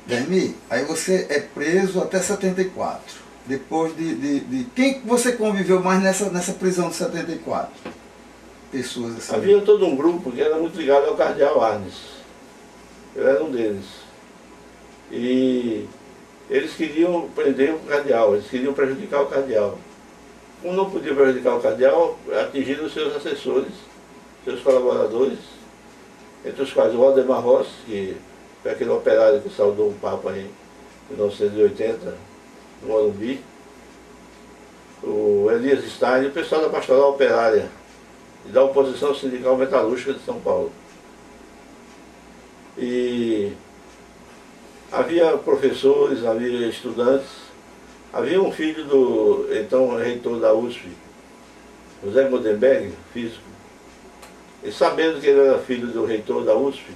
Dermi, aí você é preso até 74. Depois de... Quem você conviveu mais nessa prisão de 74? Pessoas assim. Havia todo um grupo que era muito ligado ao cardeal Arnes. Eu era um deles. E eles queriam prender o cardeal, eles queriam prejudicar o cardeal. Como não podia prejudicar o cardeal, atingiram os seus assessores, seus colaboradores, entre os quais o Waldemar Rossi, que foi aquele operário que saudou o Papa em 1980, no Morumbi, o Elias Stein e o pessoal da Pastoral Operária e da oposição sindical metalúrgica de São Paulo. E havia professores, havia estudantes, havia um filho do então reitor da USP, José Modenberg, físico, e sabendo que ele era filho do reitor da USP,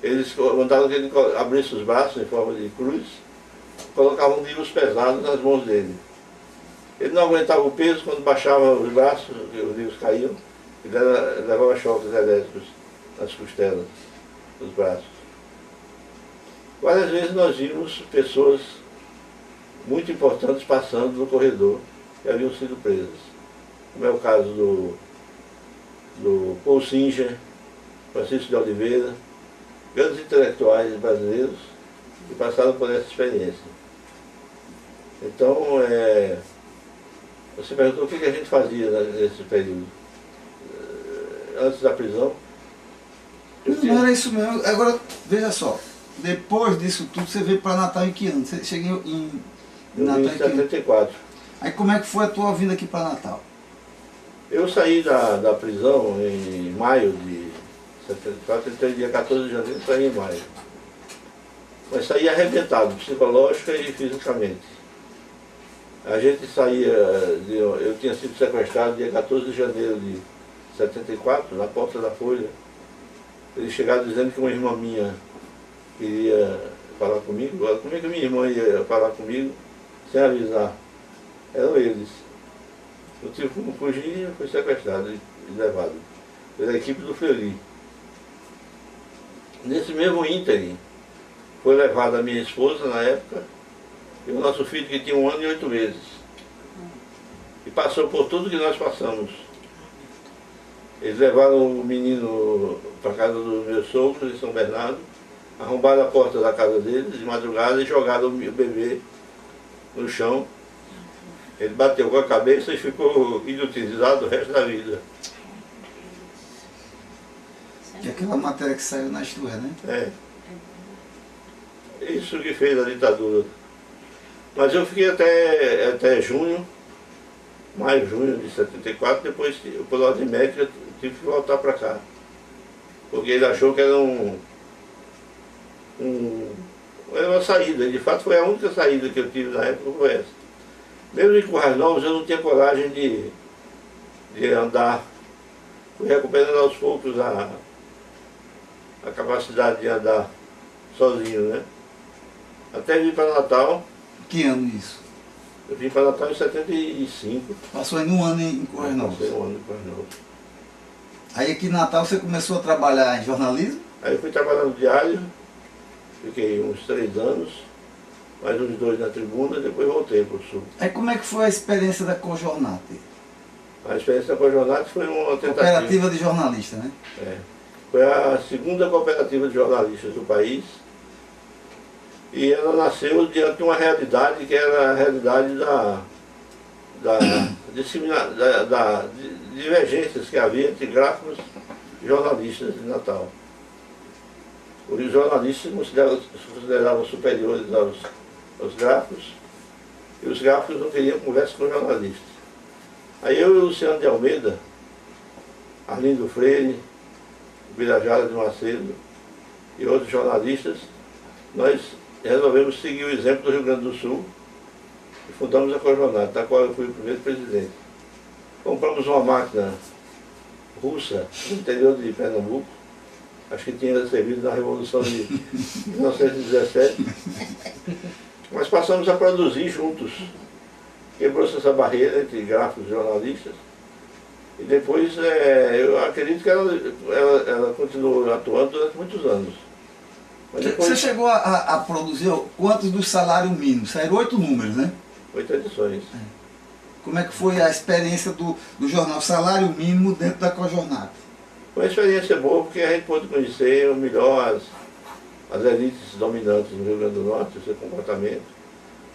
eles mandaram que ele abrisse os braços em forma de cruz, colocavam livros pesados nas mãos dele. Ele não aguentava o peso, quando baixava os braços, os livros caíam, ele levava choques elétricos nas costelas, nos braços. Várias vezes nós vimos pessoas muito importantes passando no corredor que haviam sido presas. Como é o caso do Paul Singer, Francisco de Oliveira, grandes intelectuais brasileiros que passaram por essa experiência. Então, você perguntou o que a gente fazia nesse período. Antes da prisão. Não era isso mesmo. Agora, veja só, depois disso tudo, você veio para Natal em que ano? Você chegou em Natal em 74. Aí como é que foi a tua vinda aqui para Natal? Eu saí da prisão em maio de 74, então dia 14 de janeiro saí em maio. Mas saí arrebentado, psicológica e fisicamente. A gente saía, eu tinha sido sequestrado dia 14 de janeiro de 74, na porta da Folha. Eles chegaram dizendo que uma irmã minha queria falar comigo, como é que minha irmã ia falar comigo sem avisar? Eram eles. Eu tive como fugir e fui sequestrado e levado pela equipe do Fleury. Nesse mesmo ínterim, foi levada a minha esposa na época e o nosso filho que tinha 1 ano e 8 meses. E passou por tudo que nós passamos. Eles levaram o menino para a casa dos meus sogros em São Bernardo, arrombaram a porta da casa deles de madrugada e jogaram o bebê no chão. Ele bateu com a cabeça e ficou inutilizado o resto da vida. E aquela matéria que saiu na História, né? É. Isso que fez a ditadura. Mas eu fiquei até junho, maio, junho de 74, depois, por ordem médica, tive que voltar para cá. Porque ele achou que era era uma saída. De fato foi a única saída que eu tive na época, foi essa. Mesmo em Currais Novos eu não tinha coragem de andar. Fui recuperando aos poucos a capacidade de andar sozinho, né? Até vir para Natal. Que ano isso? Eu vim para Natal em 75. Passou aí um ano em Currais Novos. Passei um ano em Currais Novos. Aí aqui em Natal você começou a trabalhar em jornalismo? Aí eu fui trabalhar no diário, fiquei uns 3 anos, mais uns 2 na Tribuna, depois voltei para o Sul. Aí como é que foi a experiência da Cojornate? A experiência da Cojornate foi uma tentativa. Cooperativa de jornalista, né? Foi a segunda cooperativa de jornalistas do país. E ela nasceu diante de uma realidade que era a realidade das divergências que havia entre gráficos e jornalistas de Natal. Os jornalistas se consideravam superiores aos gráficos, e os gráficos não queriam conversa com os jornalistas. Aí eu e o Luciano de Almeida, Arlindo Freire, Birajara de Macedo e outros jornalistas, nós resolvemos seguir o exemplo do Rio Grande do Sul e fundamos a Cojornate, da qual eu fui o primeiro presidente. Compramos uma máquina russa no interior de Pernambuco, acho que tinha servido na Revolução de 1917, mas passamos a produzir juntos. Quebrou-se essa barreira entre gráficos e jornalistas, e depois eu acredito que ela continuou atuando durante muitos anos. Mas depois, você chegou a produzir quantos do salário mínimo? Saíram 8 números, né? 8 edições. Como é que foi a experiência do jornal Salário Mínimo dentro da Cojornat? Foi uma experiência boa porque a gente pôde conhecer melhor as elites dominantes no Rio Grande do Norte, o seu comportamento.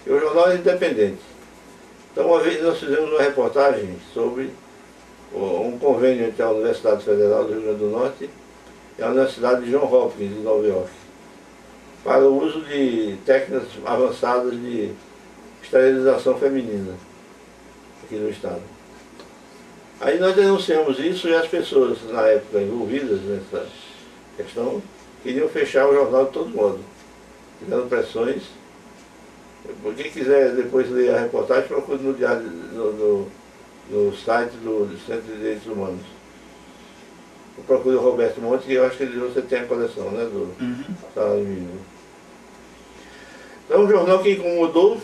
E o jornal é independente. Então, uma vez nós fizemos uma reportagem sobre um convênio entre a Universidade Federal do Rio Grande do Norte e a Universidade de Johns Hopkins, de Nova York, para o uso de técnicas avançadas de esterilização feminina aqui no estado. Aí nós denunciamos isso e as pessoas, na época, envolvidas nessa questão, queriam fechar o jornal de todo modo, dando pressões. Quem quiser depois ler a reportagem, procure no diário, no site do Centro de Direitos Humanos. Procure o Roberto Monte, que eu acho que você tem a coleção, né, do Salário Mínimo. Então, um jornal que incomodou,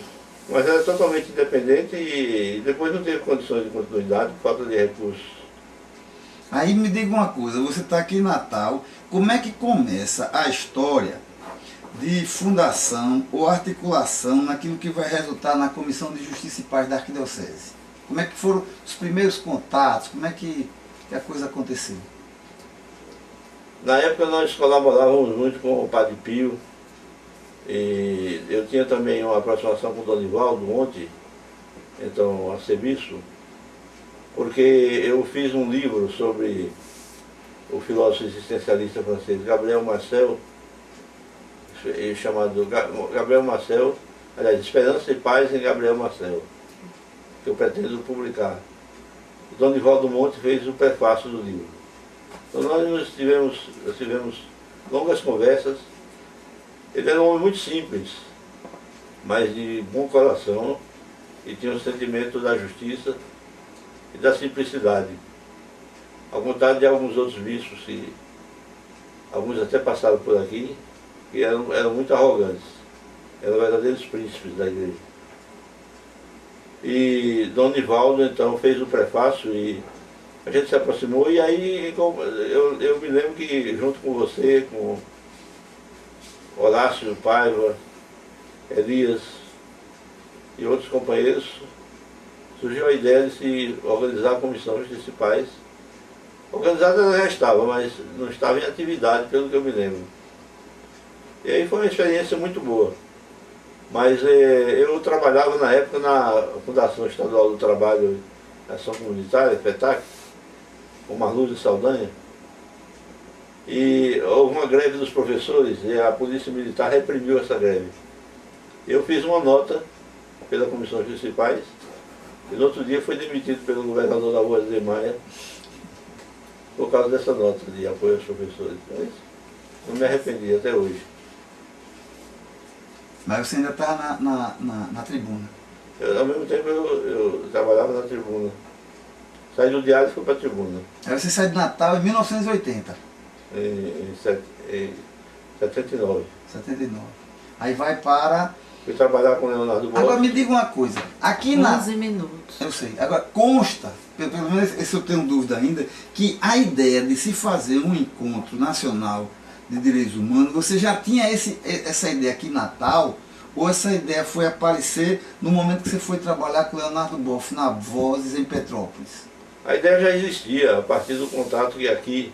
mas era totalmente independente e depois não teve condições de continuidade, por falta de recursos. Aí me diga uma coisa, você está aqui em Natal, como é que começa a história de fundação ou articulação naquilo que vai resultar na Comissão de Justiça e Paz da Arquidiocese? Como é que foram os primeiros contatos? Como é que a coisa aconteceu? Na época nós colaborávamos muito com o Padre Pio, e eu tinha também uma aproximação com o Donivaldo ontem, então arcebispo, porque eu fiz um livro sobre o filósofo existencialista francês Gabriel Marcel, chamado Gabriel Marcel, aliás, Esperança e Paz em Gabriel Marcel, que eu pretendo publicar. O Donivaldo Monte fez o prefácio do livro. Então nós tivemos longas conversas. Ele era um homem muito simples, mas de bom coração, e tinha o sentimento da justiça e da simplicidade. Ao contrário de alguns outros bispos, que alguns até passaram por aqui, que eram muito arrogantes, eram verdadeiros príncipes da igreja. E Dom Nivaldo então fez o prefácio e a gente se aproximou, e aí eu me lembro que junto com você, com Horácio Paiva, Elias e outros companheiros, surgiu a ideia de se organizar a Comissão de Justiça e Paz. Organizada ela já estava, mas não estava em atividade, pelo que eu me lembro. E aí foi uma experiência muito boa. Mas eu trabalhava na época na Fundação Estadual do Trabalho e Ação Comunitária, FETAC, com Marlúcio Saldanha. E houve uma greve dos professores e a Polícia Militar reprimiu essa greve. Eu fiz uma nota pela Comissão de Justiça e Paz e no outro dia foi demitido pelo governador da Rua de Maia por causa dessa nota de apoio aos professores. Mas não me arrependi até hoje. Mas você ainda estava na tribuna? Ao mesmo tempo eu trabalhava na tribuna. Saí do diário e fui para a tribuna. Aí você sai de Natal em 1980? Em 79. 79. Aí vai para... Fui trabalhar com o Leonardo Bosch. Agora me diga uma coisa. Aqui 11 minutos. Eu sei. Agora consta, pelo menos esse eu tenho dúvida ainda, que a ideia de se fazer um encontro nacional de direitos humanos, você já tinha essa ideia aqui em Natal, ou essa ideia foi aparecer no momento que você foi trabalhar com o Leonardo Boff na Vozes em Petrópolis? A ideia já existia, a partir do contato que aqui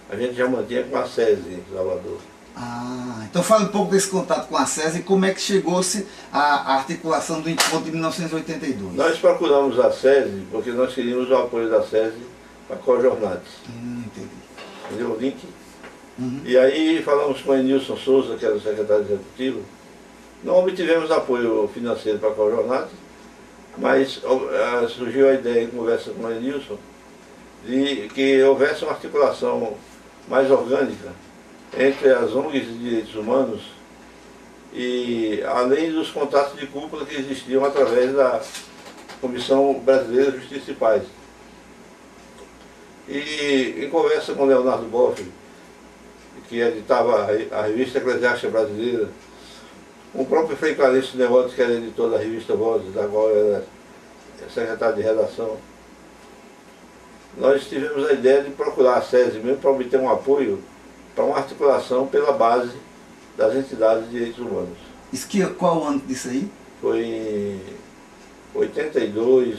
a gente já mantinha com a SESI em Salvador. Ah, então fala um pouco desse contato com a SESI e como é que chegou-se à articulação do encontro de 1982. Nós procuramos a SESI porque nós queríamos o apoio da SESI para a Cojornat. Entendi. Entendeu o link? Uhum. E aí falamos com o Enilson Souza, que era o secretário executivo. Não obtivemos apoio financeiro para a Cojornat, mas surgiu a ideia em conversa com o Enilson de que houvesse uma articulação mais orgânica entre as ONGs de direitos humanos e além dos contatos de cúpula que existiam através da Comissão Brasileira de Justiça e Paz. E em conversa com Leonardo Boff, que editava a revista Eclesiástica Brasileira, o próprio Frei Clarencio Neotes, que era editor da revista Vozes, da qual eu era secretário de redação, nós tivemos a ideia de procurar a SESI mesmo para obter um apoio para uma articulação pela base das entidades de direitos humanos. Qual o ano disso aí? Foi em 82.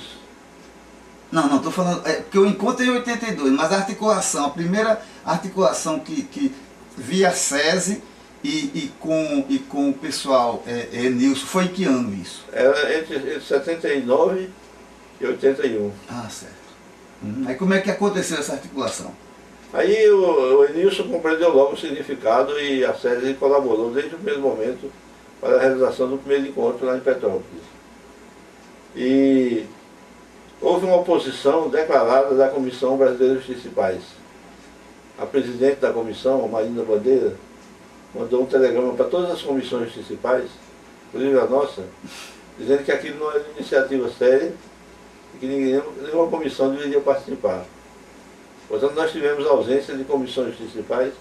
Não, estou falando, porque o encontro é em 82, mas a articulação, a primeira articulação que via SESI e com o pessoal Nilson, foi em que ano isso? Era entre 79 e 81. Ah, certo. Aí como é que aconteceu essa articulação? Aí o Enilson compreendeu logo o significado e a SESI colaborou desde o primeiro momento para a realização do primeiro encontro lá em Petrópolis. E houve uma oposição declarada da Comissão Brasileira de Justiça e Paz. A presidente da comissão, Marina Bandeira, mandou um telegrama para todas as comissões de Justiça e Paz, inclusive a nossa, dizendo que aquilo não era iniciativa séria e que nenhuma comissão deveria participar. Portanto, nós tivemos ausência de comissões de Justiça e Paz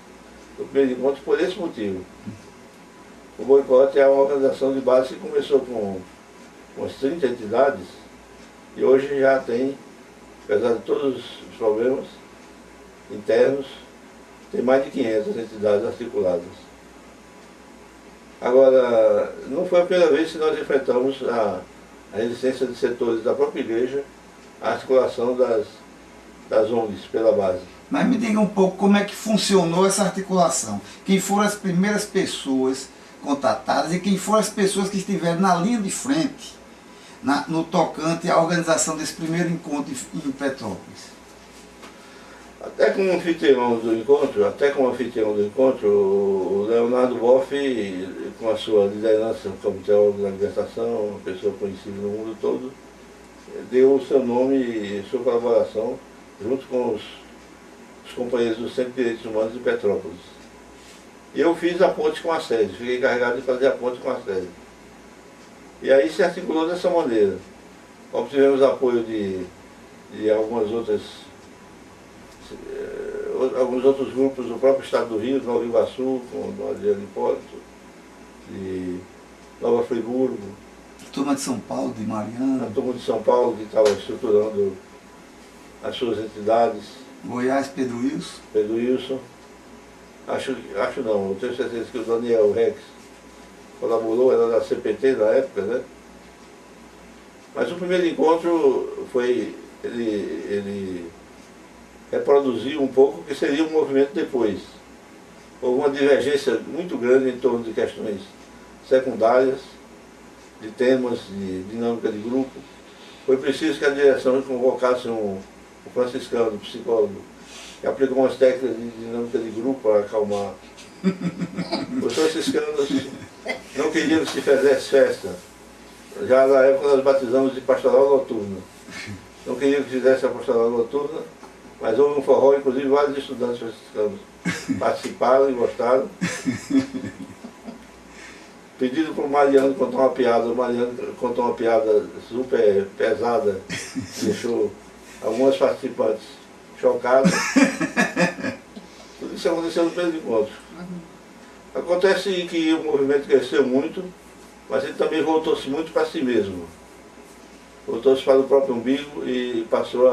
no primeiro encontro por esse motivo. O boicote é uma organização de base que começou com umas 30 entidades e hoje já tem, apesar de todos os problemas internos, tem mais de 500 entidades articuladas. Agora, não foi a primeira vez que nós enfrentamos a resistência de setores da própria igreja à articulação das ONGs pela base. Mas me diga um pouco como é que funcionou essa articulação. Quem foram as primeiras pessoas contatadas e quem foram as pessoas que estiveram na linha de frente no tocante à organização desse primeiro encontro em Petrópolis? Até como anfitrião do encontro, o Leonardo Boff, com a sua liderança no Comitê da Libertação, uma pessoa conhecida no mundo todo, deu o seu nome e sua colaboração junto com os companheiros do Centro de Direitos Humanos de Petrópolis. E eu fiz a ponte com a SESI, fiquei encarregado de fazer a ponte com a SESI. E aí se articulou dessa maneira. Obtivemos apoio de alguns outros grupos do próprio Estado do Rio, de Nova Iguaçu, com o Adriano Hipólito, de Nova Friburgo. A turma de São Paulo, de Mariana. A turma de São Paulo, que estava estruturando as suas entidades. Goiás, Pedro Wilson. Pedro Wilson. Acho não, eu tenho certeza que o Daniel Rex colaborou, era da CPT na época, né? Mas o primeiro encontro foi, ele reproduziu um pouco o que seria um movimento depois. Houve uma divergência muito grande em torno de questões secundárias, de temas, de dinâmica de grupo. Foi preciso que a direção convocasse um franciscano, um psicólogo, que aplicou umas técnicas de dinâmica de grupo para acalmar. Os franciscanos não queriam que se fizesse festa. Já na época nós batizamos de pastoral noturna. Não queriam que fizesse a pastoral noturna, mas houve um forró, inclusive vários estudantes franciscanos participaram e gostaram. Pedido para o Mariano contar uma piada, o Mariano contou uma piada super pesada, deixou alguns participantes chocados. Tudo isso aconteceu no primeiro encontro. Acontece que o movimento cresceu muito, mas ele também voltou-se muito para si mesmo. Voltou-se para o próprio umbigo e passou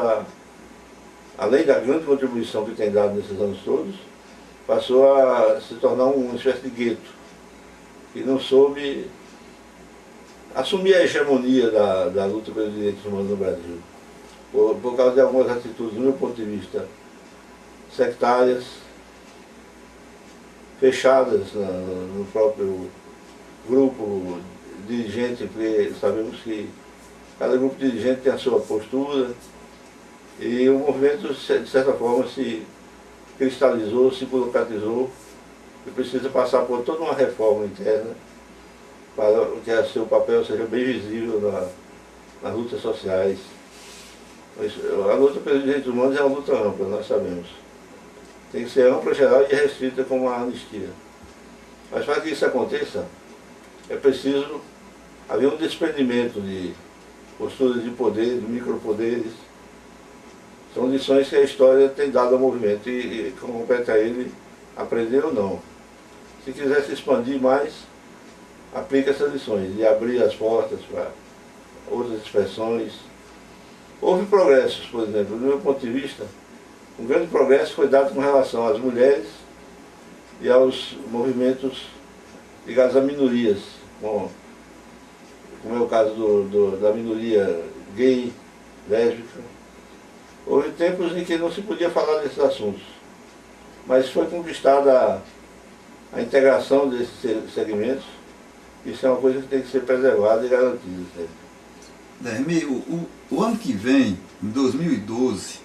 além da grande contribuição que tem dado nesses anos todos, passou a se tornar uma espécie de gueto, que não soube assumir a hegemonia da luta pelos direitos humanos no Brasil. Por causa de algumas atitudes, do meu ponto de vista, sectárias, fechadas no próprio grupo dirigente, porque sabemos que cada grupo dirigente tem a sua postura, e o movimento, de certa forma, se cristalizou, se burocratizou, e precisa passar por toda uma reforma interna para que o seu papel seja bem visível nas lutas sociais. A luta pelos direitos humanos é uma luta ampla, nós sabemos. Tem que ser ampla, geral e restrita como a anistia. Mas para que isso aconteça, é preciso haver um desprendimento de posturas de poder, de micropoderes. São lições que a história tem dado ao movimento e compete a ele aprender ou não. Se quiser se expandir mais, aplique essas lições e abrir as portas para outras expressões. Houve progressos, por exemplo, do meu ponto de vista, um grande progresso foi dado com relação às mulheres e aos movimentos ligados a minorias, como é o caso da minoria gay, lésbica. Houve tempos em que não se podia falar desses assuntos, mas foi conquistada a integração desses segmentos. Isso é uma coisa que tem que ser preservada e garantida sempre. Dermi, o ano que vem, em 2012,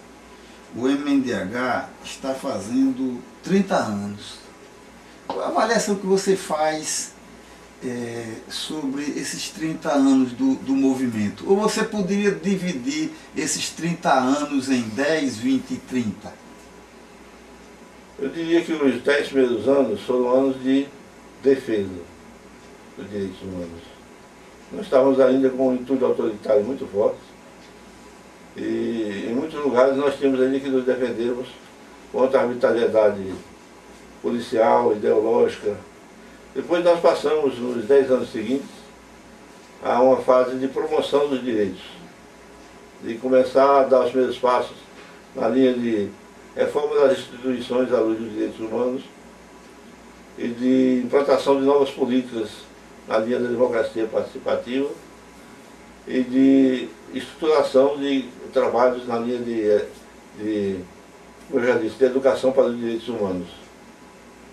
o MNDH está fazendo 30 anos. Qual a avaliação que você faz sobre esses 30 anos do movimento? Ou você poderia dividir esses 30 anos em 10, 20 e 30? Eu diria que os 10 primeiros anos foram anos de defesa dos direitos humanos. Nós estávamos ainda com um intuito autoritário muito forte e em muitos lugares nós tínhamos ainda que nos defendermos contra a arbitrariedade policial, ideológica. Depois nós passamos, nos 10 anos seguintes, a uma fase de promoção dos direitos, de começar a dar os primeiros passos na linha de reforma das instituições à luz dos direitos humanos e de implantação de novas políticas na linha da democracia participativa e de estruturação de trabalhos na linha como eu já disse, de educação para os direitos humanos,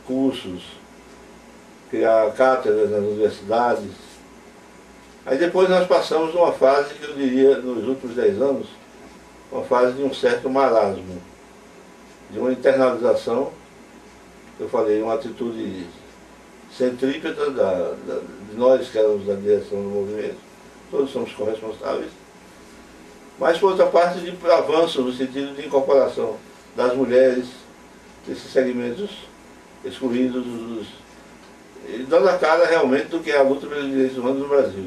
cursos, criar cátedras nas universidades. Aí depois nós passamos numa fase que eu diria, nos últimos 10 anos, uma fase de um certo marasmo, de uma internalização, eu falei, uma atitude centrípeta de nós que éramos da direção do movimento, todos somos corresponsáveis, mas por outra parte de avanço no sentido de incorporação das mulheres, desses segmentos excluídos, e dando a cara realmente do que é a luta pelos direitos humanos no Brasil,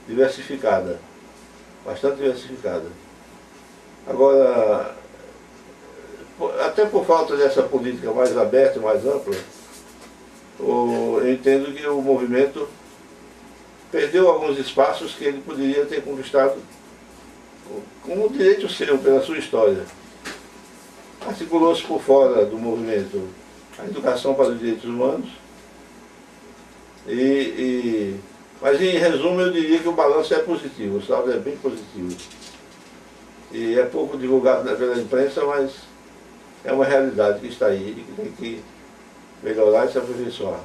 diversificada, bastante diversificada. Agora, até por falta dessa política mais aberta e mais ampla, eu entendo que o movimento perdeu alguns espaços que ele poderia ter conquistado como direito seu, pela sua história. Articulou-se por fora do movimento a educação para os direitos humanos, mas em resumo eu diria que o balanço é positivo, o saldo é bem positivo. E é pouco divulgado pela imprensa, mas é uma realidade que está aí e que tem que melhorar e se aperfeiçoar.